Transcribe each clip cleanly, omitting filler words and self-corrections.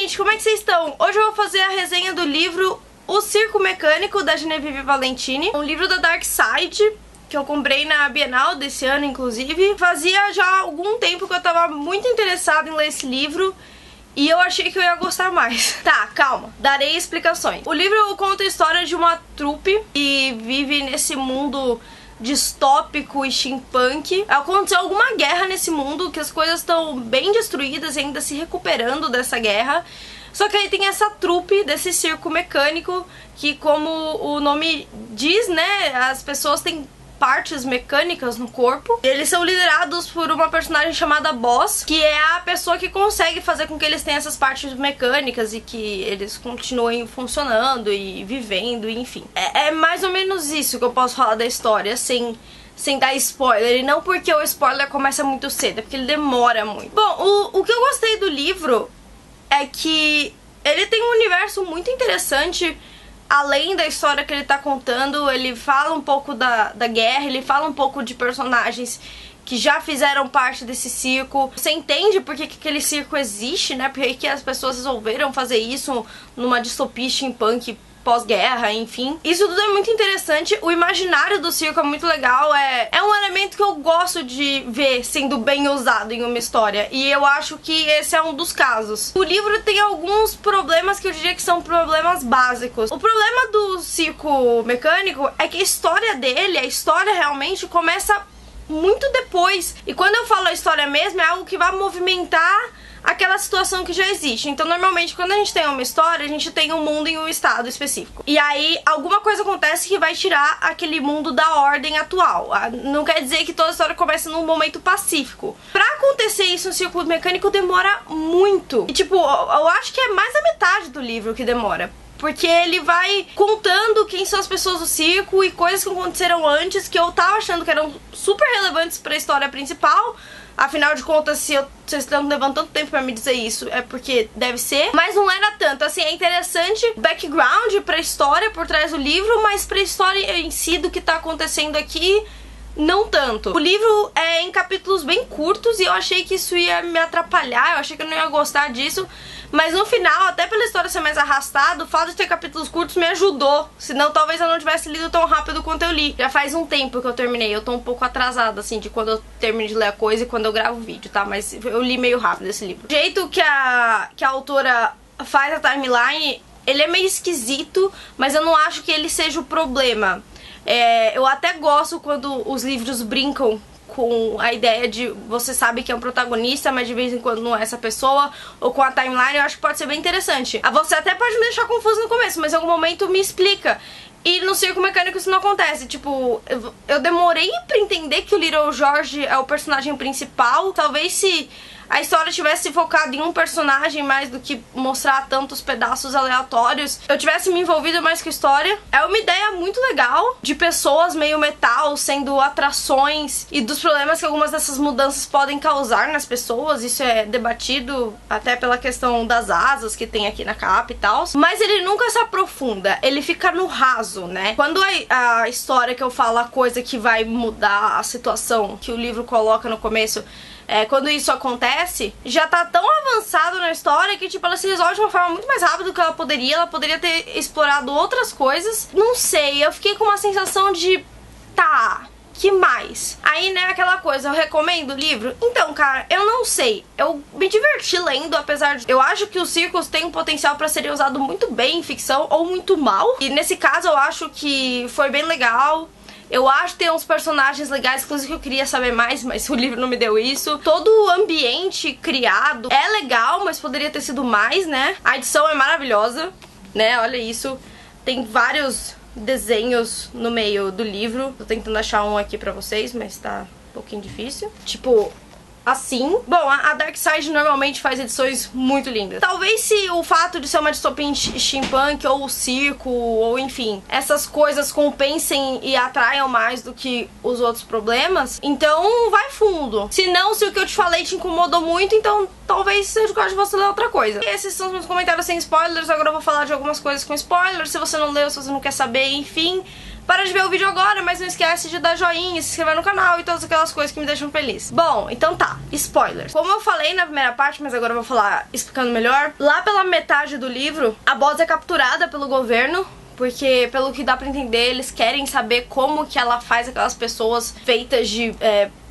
gente, como é que vocês estão? Hoje eu vou fazer a resenha do livro O Circo Mecânico, da Genevieve Valentini, um livro da Dark Side, que eu comprei na Bienal desse ano, inclusive. Fazia já algum tempo que eu tava muito interessada em ler esse livro e eu achei que eu ia gostar mais. Tá, calma, darei explicações. O livro conta a história de uma trupe que vive nesse mundo distópico e steampunk. Aconteceu alguma guerra nesse mundo, que as coisas estão bem destruídas e ainda se recuperando dessa guerra. Só que aí tem essa trupe desse circo mecânico que, como o nome diz, né, as pessoas têm partes mecânicas no corpo. Eles são liderados por uma personagem chamada Boss, que é a pessoa que consegue fazer com que eles tenham essas partes mecânicas e que eles continuem funcionando e vivendo, enfim. É mais ou menos isso que eu posso falar da história, sem dar spoiler. E não porque o spoiler começa muito cedo, é porque ele demora muito. Bom, o que eu gostei do livro é que ele tem um universo muito interessante. Além da história que ele tá contando, ele fala um pouco da guerra, ele fala um pouco de personagens que já fizeram parte desse circo. Você entende por que aquele circo existe, né? Por que as pessoas resolveram fazer isso numa distopia steampunk pós-guerra, enfim. Isso tudo é muito interessante. O imaginário do circo é muito legal. É um elemento que eu gosto de ver sendo bem usado em uma história. E eu acho que esse é um dos casos. O livro tem alguns problemas que eu diria que são problemas básicos. O problema do circo mecânico é que a história dele, a história realmente começa muito depois. E quando eu falo a história mesmo, é algo que vai movimentar aquela situação que já existe. Então, normalmente, quando a gente tem uma história, a gente tem um mundo em um estado específico. E aí, alguma coisa acontece que vai tirar aquele mundo da ordem atual. Não quer dizer que toda a história começa num momento pacífico. Pra acontecer isso no circo mecânico, demora muito. E, tipo, eu acho que é mais da metade do livro que demora. Porque ele vai contando quem são as pessoas do circo e coisas que aconteceram antes que eu tava achando que eram super relevantes pra história principal. Afinal de contas, se vocês estão levando tanto tempo pra me dizer isso, é porque deve ser. Mas não era tanto. Assim, é interessante o background pra história por trás do livro, mas pra história em si do que tá acontecendo aqui, não tanto. O livro é em capítulos bem curtos e eu achei que isso ia me atrapalhar, eu achei que eu não ia gostar disso. Mas no final, até pela história ser mais arrastada, o fato de ter capítulos curtos me ajudou. Senão talvez eu não tivesse lido tão rápido quanto eu li. Já faz um tempo que eu terminei, eu tô um pouco atrasada, assim, de quando eu termino de ler a coisa e quando eu gravo o vídeo, tá? Mas eu li meio rápido esse livro. O jeito que a autora faz a timeline, ele é meio esquisito, mas eu não acho que ele seja o problema. Eu até gosto quando os livros brincam com a ideia de você sabe que é um protagonista, mas de vez em quando não é essa pessoa, ou com a timeline, eu acho que pode ser bem interessante. Você até pode me deixar confuso no começo, mas em algum momento me explica. E no circo mecânico isso não acontece. Tipo, eu demorei pra entender que o Little George é o personagem principal. Talvez se a história tivesse focado em um personagem mais do que mostrar tantos pedaços aleatórios, eu tivesse me envolvido mais com a história. É uma ideia muito legal de pessoas meio metal sendo atrações e dos problemas que algumas dessas mudanças podem causar nas pessoas. Isso é debatido até pela questão das asas que tem aqui na capa e tal. Mas ele nunca se aprofunda, ele fica no raso, né? Quando a história que eu falo, a coisa que vai mudar a situação que o livro coloca no começo, quando isso acontece, já tá tão avançado na história que, tipo, ela se resolve de uma forma muito mais rápida do que ela poderia ter explorado outras coisas. Não sei, eu fiquei com uma sensação de, tá, que mais? Aí, né, aquela coisa, eu recomendo o livro? Então, cara, eu não sei. Eu me diverti lendo, apesar de... Eu acho que os circos têm um potencial pra serem usados muito bem em ficção ou muito mal. E nesse caso, eu acho que foi bem legal. Eu acho que tem uns personagens legais, inclusive que eu queria saber mais, mas o livro não me deu isso. Todo o ambiente criado é legal, mas poderia ter sido mais, né? A edição é maravilhosa, né? Olha isso. Tem vários desenhos no meio do livro. Tô tentando achar um aqui pra vocês, mas tá um pouquinho difícil. Tipo, assim. Bom, a Dark Side normalmente faz edições muito lindas. Talvez se o fato de ser uma distopia steampunk, ou o circo, ou enfim, essas coisas compensem e atraiam mais do que os outros problemas, então vai fundo. Se não, se o que eu te falei te incomodou muito, então talvez seja o caso de você ler outra coisa. E esses são os meus comentários sem spoilers. Agora eu vou falar de algumas coisas com spoilers. Se você não leu, se você não quer saber, enfim, para de ver o vídeo agora, mas não esquece de dar joinha, se inscrever no canal e todas aquelas coisas que me deixam feliz. Bom, então tá, spoilers. Como eu falei na primeira parte, mas agora eu vou falar explicando melhor, lá pela metade do livro, a Boss é capturada pelo governo, porque pelo que dá pra entender, eles querem saber como que ela faz aquelas pessoas feitas de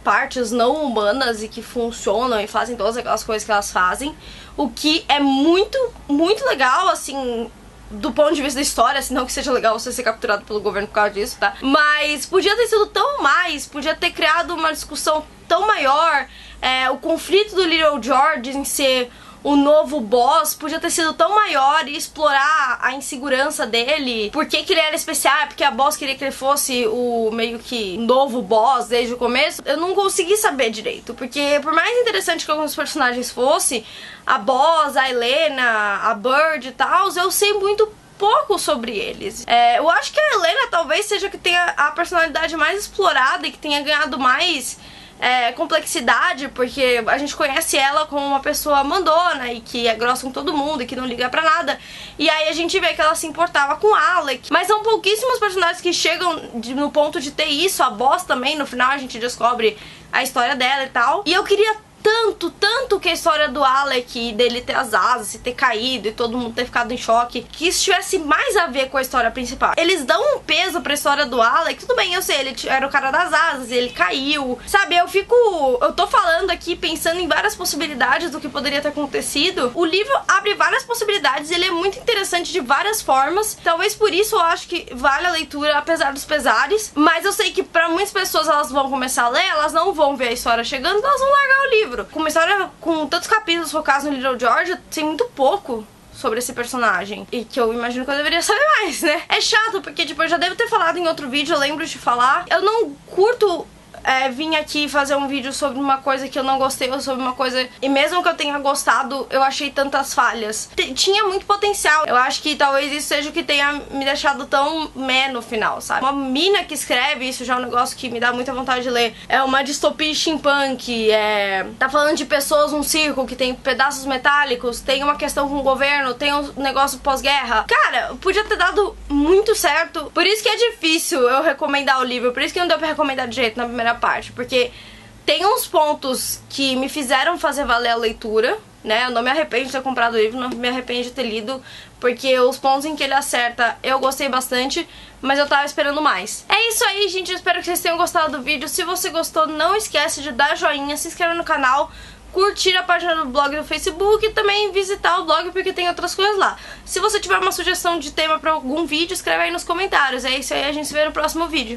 partes não humanas e que funcionam e fazem todas aquelas coisas que elas fazem, o que é muito, muito legal, assim, do ponto de vista da história, assim, não que seja legal você ser capturado pelo governo por causa disso, tá? Mas podia ter sido tão mais, podia ter criado uma discussão tão maior, o conflito do Little George em ser o novo boss podia ter sido tão maior e explorar a insegurança dele, por que ele era especial, porque a boss queria que ele fosse o meio que novo boss desde o começo. Eu não consegui saber direito, porque por mais interessante que alguns personagens fossem, a boss, a Helena, a Bird e tal, eu sei muito pouco sobre eles. Eu acho que a Helena talvez seja que tenha a personalidade mais explorada e que tenha ganhado mais complexidade, porque a gente conhece ela como uma pessoa mandona e que é grossa com todo mundo e que não liga pra nada, e aí a gente vê que ela se importava com Alec, mas são pouquíssimos personagens que chegam no ponto de ter isso. A Boss também, no final a gente descobre a história dela e tal, e eu queria tanto que a história do Alec, dele ter as asas e ter caído e todo mundo ter ficado em choque, que isso tivesse mais a ver com a história principal. Eles dão um peso pra história do Alec, tudo bem, eu sei, ele era o cara das asas, ele caiu, sabe, eu tô falando aqui pensando em várias possibilidades do que poderia ter acontecido. O livro abre várias possibilidades, ele é muito interessante de várias formas, talvez por isso eu acho que vale a leitura apesar dos pesares, mas eu sei que pra muitas pessoas elas vão começar a ler, elas não vão ver a história chegando, elas vão largar o livro. Com uma história com tantos capítulos focados no Little George, eu sei muito pouco sobre esse personagem, e que eu imagino que eu deveria saber mais, né? É chato, porque tipo, eu já devo ter falado em outro vídeo, eu lembro de falar. Eu não curto vim aqui fazer um vídeo sobre uma coisa que eu não gostei ou sobre uma coisa, e mesmo que eu tenha gostado, eu achei tantas falhas. Tinha muito potencial. Eu acho que talvez isso seja o que tenha me deixado tão meh no final, sabe? Uma mina que escreve isso já é um negócio que me dá muita vontade de ler. É uma distopia steampunk, tá falando de pessoas num circo que tem pedaços metálicos, tem uma questão com o governo, tem um negócio pós-guerra. Cara, podia ter dado muito certo. Por isso que é difícil eu recomendar o livro, por isso que não deu pra recomendar de jeito na primeira parte, porque tem uns pontos que me fizeram fazer valer a leitura, né? Eu não me arrependo de ter comprado o livro, não me arrependo de ter lido, porque os pontos em que ele acerta eu gostei bastante, mas eu tava esperando mais. É isso aí, gente, eu espero que vocês tenham gostado do vídeo. Se você gostou, não esquece de dar joinha, se inscrever no canal, curtir a página do blog do Facebook e também visitar o blog, porque tem outras coisas lá. Se você tiver uma sugestão de tema pra algum vídeo, escreve aí nos comentários. É isso aí, a gente se vê no próximo vídeo.